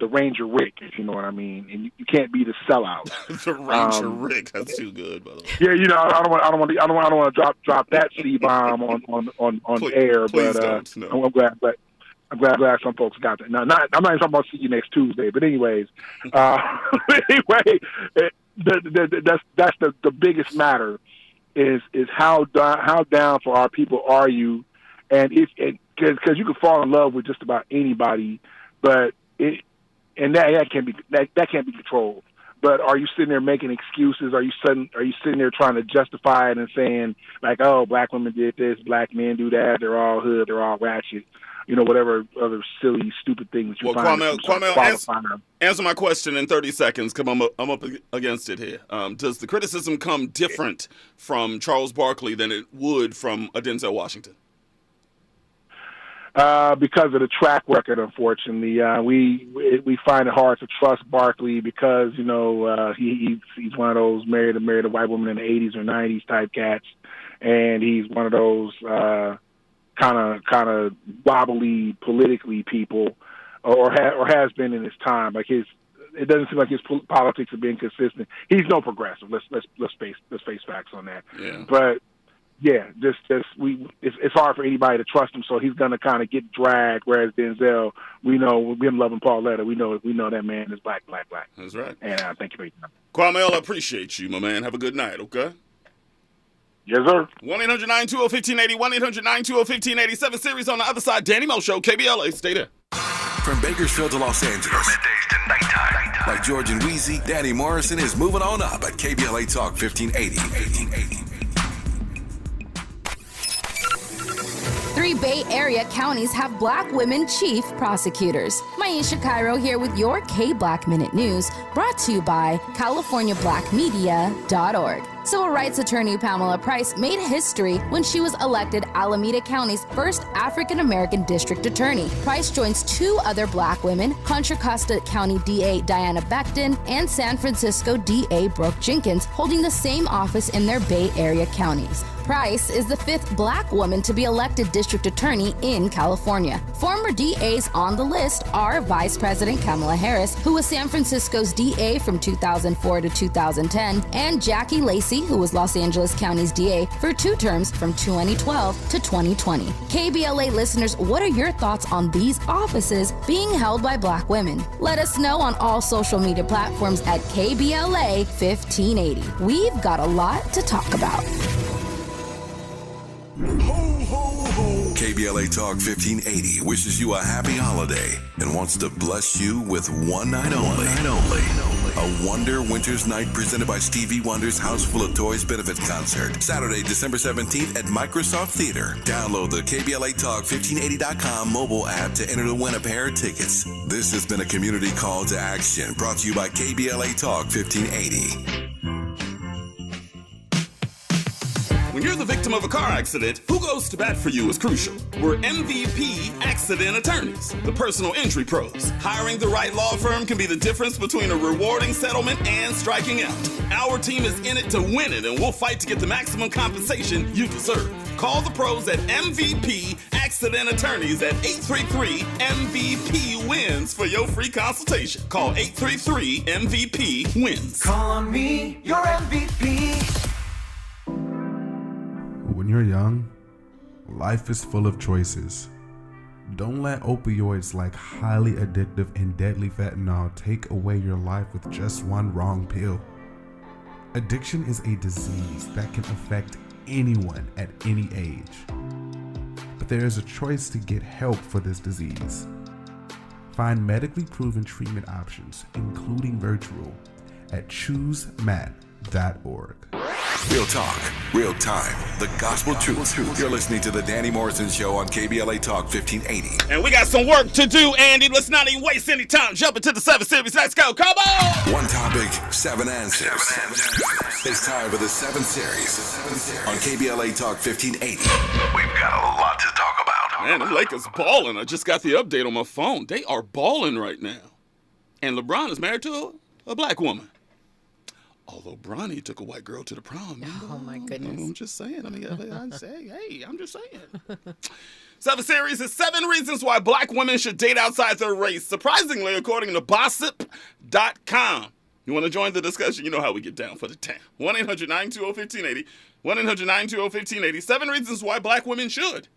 Ranger Rick, if you know what I mean, and you can't be the sellout. The Ranger Rick, that's too good, by the way. Yeah, I don't want to drop that C-bomb on please, air, please but no. I'm glad some folks got that. No, I'm not even talking about see you next Tuesday, but anyways, anyway, that's the biggest matter is how down for our people are you And because you can fall in love with just about anybody, but that can't be controlled. But are you sitting there making excuses? Are you sitting there trying to justify it and saying like, oh, black women did this, black men do that, they're all hood, they're all ratchet, whatever other silly, stupid things you find. Kwame, answer my question in 30 seconds. Come on, I'm up against it here. Does the criticism come different from Charles Barkley than it would from a Denzel Washington? Because of the track record, unfortunately, we find it hard to trust Barkley because he's one of those married a white woman in the 80s or 90s type cats, and he's one of those kind of wobbly politically people, or has been in his time. Like it doesn't seem like his politics are being consistent. He's no progressive. Let's face facts on that. Yeah. But yeah, it's hard for anybody to trust him, so he's gonna kind of get dragged. Whereas Denzel, we know, we've been loving Pauletta. We know that man is black. That's right. And thank you for your time. Kwame, I appreciate you, my man. Have a good night, okay? Yes, sir. 1-800-920-1580, 1-800-920-1580. 7 Series on the other side. Danny Mo Show, KBLA. Stay there. From Bakersfield to Los Angeles. From middays to nighttime. Like George and Wheezy, Danny Morrison is moving on up at KBLA Talk 1580. 3 Bay Area counties have black women chief prosecutors. Maisha Cairo here with your K-Black Minute News, brought to you by CaliforniaBlackMedia.org. Civil rights attorney Pamela Price made history when she was elected Alameda County's first African-American district attorney. Price joins 2 other black women, Contra Costa County DA Diana Becton and San Francisco DA Brooke Jenkins, holding the same office in their Bay Area counties. Price is the 5th black woman to be elected district attorney in California. Former DAs on the list are Vice President Kamala Harris, who was San Francisco's DA from 2004 to 2010, and Jackie Lacey, who was Los Angeles County's DA for 2 terms from 2012 to 2020. KBLA listeners, what are your thoughts on these offices being held by black women? Let us know on all social media platforms at KBLA 1580. We've got a lot to talk about. KBLA Talk 1580 wishes you a happy holiday and wants to bless you with one night only. A Wonder Winter's Night presented by Stevie Wonder's House Full of Toys benefit concert. Saturday, December 17th at Microsoft Theater. Download the KBLA Talk 1580.com mobile app to enter to win a pair of tickets. This has been a community call to action brought to you by KBLA Talk 1580. When you're the victim of a car accident, who goes to bat for you is crucial. We're MVP accident attorneys, the personal injury pros. Hiring the right law firm can be the difference between a rewarding settlement and striking out. Our team is in it to win it, and we'll fight to get the maximum compensation you deserve. Call the pros at MVP Accident Attorneys at 833-MVP-WINS for your free consultation. Call 833-MVP-WINS. Call on me, your MVP. When you're young, life is full of choices. Don't let opioids like highly addictive and deadly fentanyl take away your life with just one wrong pill. Addiction is a disease that can affect anyone at any age. But there is a choice to get help for this disease. Find medically proven treatment options, including virtual, at choosemat.org. Real talk, real time, the gospel truth. You're listening to the Danny Morrison Show on KBLA Talk 1580. And we got some work to do, Andy. Let's not even waste any time. Jump into the 7 Series. Let's go. Come on! One topic, 7 answers. It's time for the 7 Series on KBLA Talk 1580. We've got a lot to talk about. Man, them Lakers balling. I just got the update on my phone. They are balling right now. And LeBron is married to a black woman. Although Bronny took a white girl to the prom. Oh, my goodness. I'm just saying. I'm just saying. 7 Series is 7 reasons why black women should date outside their race. Surprisingly, according to Gossip.com. You want to join the discussion? You know how we get down for the 10. 1-800-920-1580. 1-800-920-1580. 7 reasons why black women should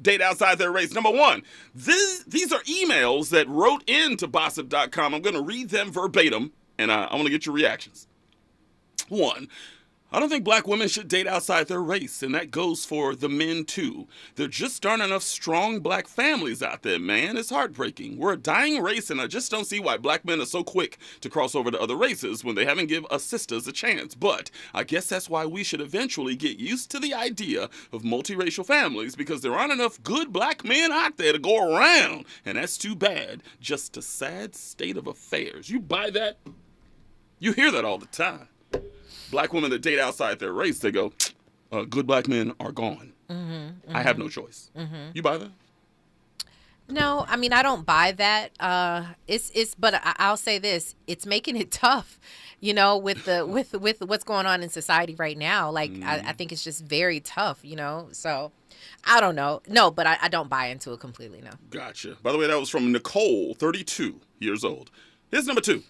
date outside their race. Number 1, these are emails that wrote into Gossip.com. I'm going to read them verbatim, and I want to get your reactions. 1, I don't think black women should date outside their race, and that goes for the men, too. There just aren't enough strong black families out there, man. It's heartbreaking. We're a dying race, and I just don't see why black men are so quick to cross over to other races when they haven't given us sisters a chance. But I guess that's why we should eventually get used to the idea of multiracial families, because there aren't enough good black men out there to go around. And that's too bad. Just a sad state of affairs. You buy that? You hear that all the time. Black women that date outside their race, they go, good black men are gone. I have no choice. You buy that? No, I mean, I don't buy that. But I'll say this: it's making it tough, you know, with what's going on in society right now. Like, I think it's just very tough, you know. So, I don't know. No, but I don't buy into it completely. No. Gotcha. By the way, that was from Nicole, 32 years old. Here's number 2.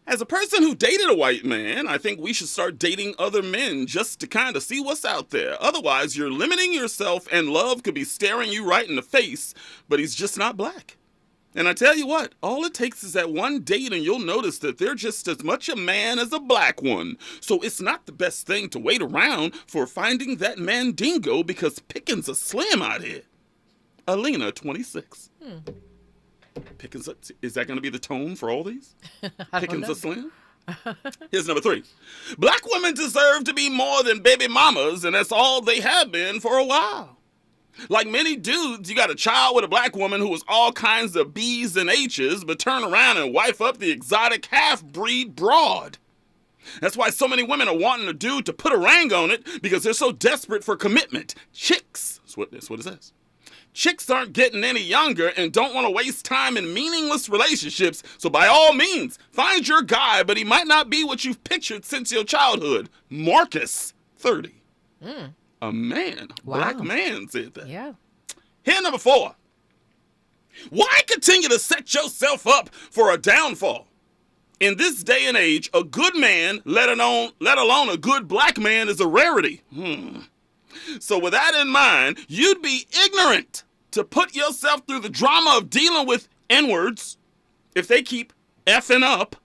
As a person who dated a white man, I think we should start dating other men just to kind of see what's out there. Otherwise, you're limiting yourself and love could be staring you right in the face, but he's just not black. And I tell you what, all it takes is that one date and you'll notice that they're just as much a man as a black one. So it's not the best thing to wait around for finding that mandingo because pickings are slim out here. Alina, 26. Pickens, is that going to be the tone for all these? Pickens are slim? Here's number 3. Black women deserve to be more than baby mamas, and that's all they have been for a while. Like many dudes, you got a child with a black woman who was all kinds of B's and H's, but turn around and wife up the exotic half-breed broad. That's why so many women are wanting a dude to put a ring on it, because they're so desperate for commitment. Chicks, that's what it says. Chicks aren't getting any younger and don't want to waste time in meaningless relationships, so by all means, find your guy, but he might not be what you've pictured since your childhood. Marcus, 30. A man, black man said that. Yeah. Here, number 4. Why continue to set yourself up for a downfall? In this day and age, a good man, let alone a good black man, is a rarity. So with that in mind, you'd be ignorant to put yourself through the drama of dealing with N-words if they keep effing up.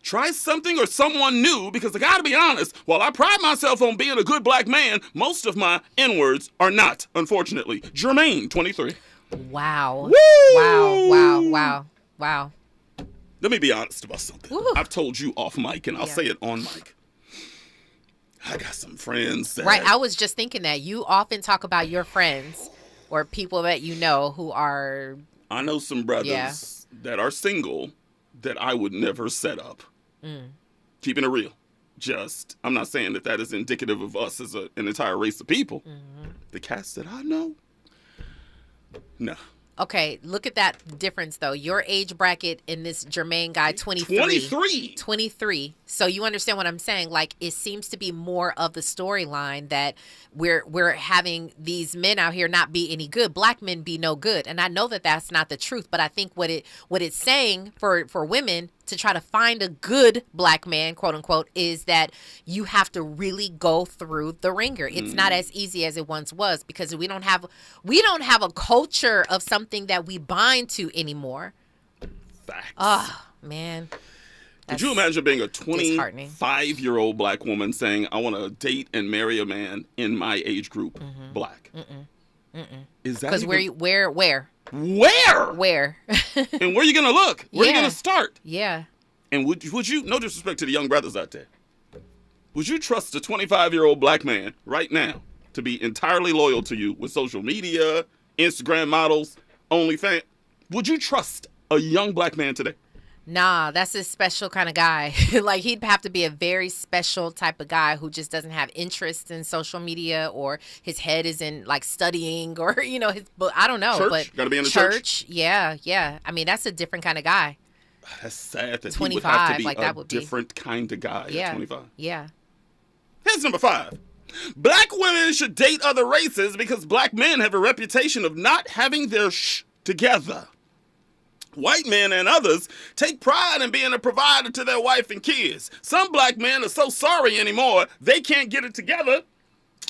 Try something or someone new, because I gotta be honest, while I pride myself on being a good black man, most of my N-words are not, unfortunately. Jermaine, 23. Wow. Woo! Wow. Let me be honest about something. Woo. I've told you off mic, and I'll say it on mic. I got some friends that... Right, I was just thinking that. You often talk about your friends or people that you know who are... I know some brothers that are single that I would never set up. Keeping it real. I'm not saying that is indicative of us as an entire race of people. The cats that I know, no. Okay, look at that difference, though. Your age bracket in this Jermaine guy, 23. 23. So you understand what I'm saying? Like, it seems to be more of the storyline that we're having these men out here not be any good. Black men be no good. And I know that that's not the truth, but I think what it's saying for women to try to find a good black man, quote unquote, is that you have to really go through the ringer. It's not as easy as it once was, because we don't have a culture of something that we bind to anymore. Facts. Oh, man. Could you imagine being a 25-year-old black woman saying, I want to date and marry a man in my age group, black? Is that because where? Where? And where are you going to look? Where are you going to start? Yeah. And would you, no disrespect to the young brothers out there, would you trust a 25-year-old black man right now to be entirely loyal to you with social media, Instagram models, OnlyFans? Would you trust a young black man today? Nah, that's a special kind of guy. Like, he'd have to be a very special type of guy who just doesn't have interest in social media, or his head is in, like, studying, or, you know, I don't know. Church? But gotta be in the church? Yeah. I mean, that's a different kind of guy. That's sad that 25, he would have to be like, that would different kind of guy at 25. Yeah. Here's number 5. Black women should date other races because black men have a reputation of not having their together. White men and others take pride in being a provider to their wife and kids. Some black men are so sorry anymore, they can't get it together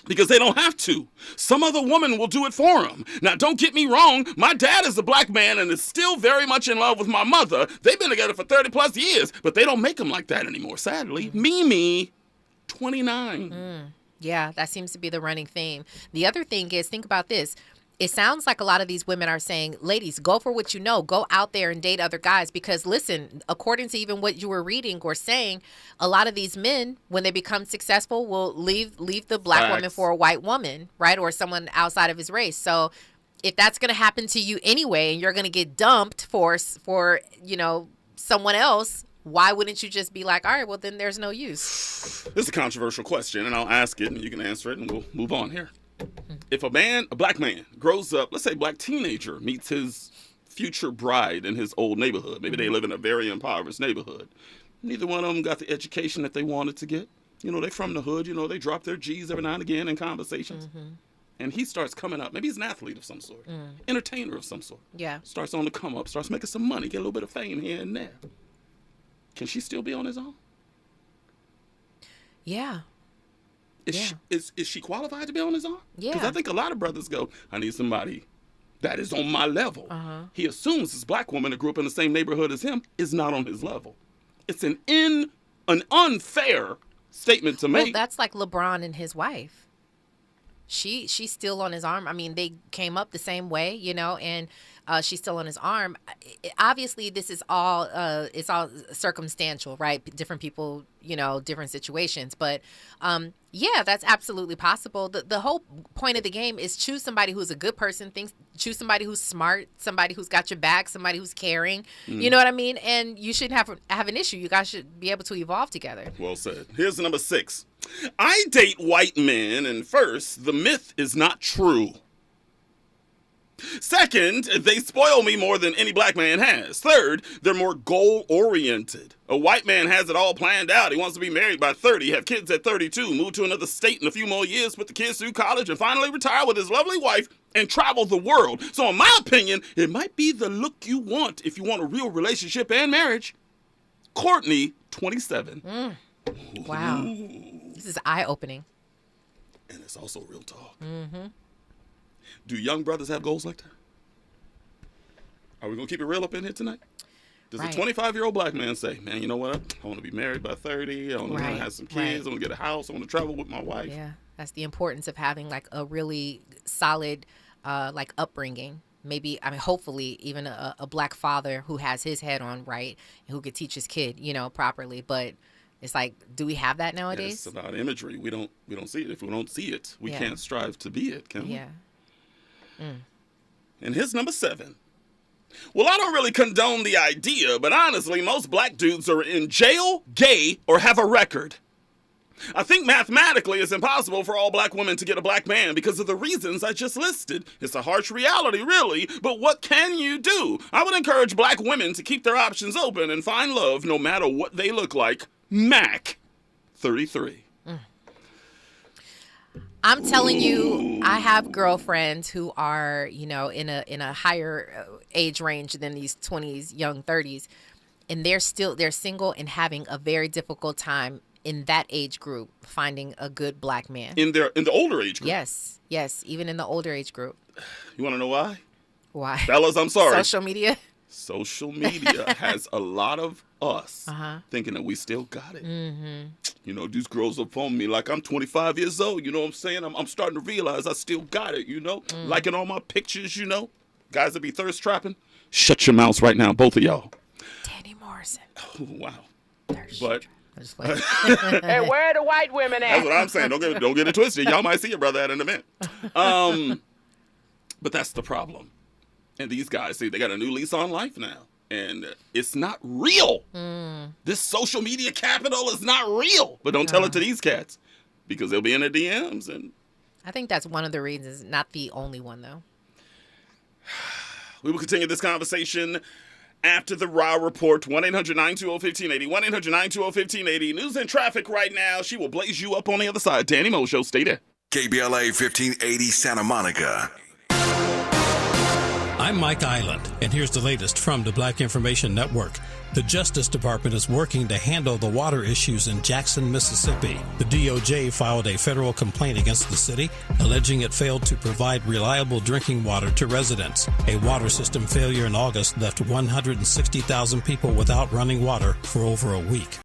because they don't have to. Some other woman will do it for them. Now, don't get me wrong. My dad is a black man and is still very much in love with my mother. They've been together for 30 plus years, but they don't make them like that anymore, sadly. Mimi, 29. Yeah, that seems to be the running theme. The other thing is, think about this. It sounds like a lot of these women are saying, ladies, go for what you know. Go out there and date other guys. Because, listen, according to even what you were reading or saying, a lot of these men, when they become successful, will leave the black woman for a white woman, right? Or someone outside of his race. So if that's going to happen to you anyway and you're going to get dumped for someone else, why wouldn't you just be like, all right, well, then there's no use? This is a controversial question, and I'll ask it, and you can answer it, and we'll move on here. If a black man, grows up, let's say black teenager, meets his future bride in his old neighborhood. Maybe they live in a very impoverished neighborhood. Neither one of them got the education that they wanted to get. They from the hood. They drop their G's every now and again in conversations. And he starts coming up. Maybe he's an athlete of some sort, entertainer of some sort. Yeah. Starts on the come up, starts making some money, get a little bit of fame here and there. Can she still be on his own? Yeah. Is she qualified to be on his own? Yeah. Because I think a lot of brothers go, I need somebody that is on my level. He assumes this black woman that grew up in the same neighborhood as him is not on his level. It's an unfair statement to make. Well, that's like LeBron and his wife. She's still on his arm. I mean, they came up the same way, and she's still on his arm. Obviously, this is all it's all circumstantial, right? Different people, different situations. But yeah, that's absolutely possible. The whole point of the game is choose somebody who's a good person. Choose somebody who's smart, somebody who's got your back, somebody who's caring. You know what I mean? And you shouldn't have an issue. You guys should be able to evolve together. Well said. Here's number 6. I date white men, and first, the myth is not true. Second, they spoil me more than any black man has. Third, they're more goal-oriented. A white man has it all planned out. He wants to be married by 30, have kids at 32, move to another state in a few more years, put the kids through college, and finally retire with his lovely wife and travel the world. So in my opinion, it might be the look you want if you want a real relationship and marriage. Courtney, 27. Wow. This is eye-opening. And it's also real talk. Do young brothers have goals like that? Are we going to keep it real up in here tonight? Does a 25-year-old black man say, man, you know what? I want to be married by 30. I want to have some kids. I want to get a house. I want to travel with my wife. Yeah, that's the importance of having like a really solid upbringing. Maybe, hopefully even a black father who has his head on right and who could teach his kid, properly. But it's like, do we have that nowadays? It's about imagery. We don't see it. If we don't see it, we can't strive to be it, can we? Yeah. And here's number 7. Well, I don't really condone the idea, but honestly, most black dudes are in jail, gay, or have a record. I think mathematically it's impossible for all black women to get a black man because of the reasons I just listed. It's a harsh reality, really, but what can you do? I would encourage black women to keep their options open and find love no matter what they look like. Mac, 33. I'm telling you, I have girlfriends who are, in a higher age range than these 20s, young 30s, and they're single and having a very difficult time in that age group finding a good black man. In the older age group? Yes, even in the older age group. You want to know why? Why? Fellas, I'm sorry. Social media? Social media has a lot of us thinking that we still got it. These girls up on me like I'm 25 years old. You know what I'm saying? I'm starting to realize I still got it, Liking all my pictures, Guys that be thirst trapping. Shut your mouths right now, both of y'all. Danny Morrison. Oh, wow. But... Hey, where are the white women at? That's what I'm saying. Don't get it twisted. Y'all might see your brother at an event. But that's the problem. And these guys, see, they got a new lease on life now. And it's not real. This social media capital is not real. But don't tell it to these cats because they'll be in their DMs. And I think that's one of the reasons, not the only one, though. We will continue this conversation after the Raw Report. 1-800-920-1580. 1-800-920-1580. News and traffic right now. She will blaze you up on the other side. Danny Mo Show. Stay there. KBLA 1580 Santa Monica. I'm Mike Island, and here's the latest from the Black Information Network. The Justice Department is working to handle the water issues in Jackson, Mississippi. The DOJ filed a federal complaint against the city, alleging it failed to provide reliable drinking water to residents. A water system failure in August left 160,000 people without running water for over a week.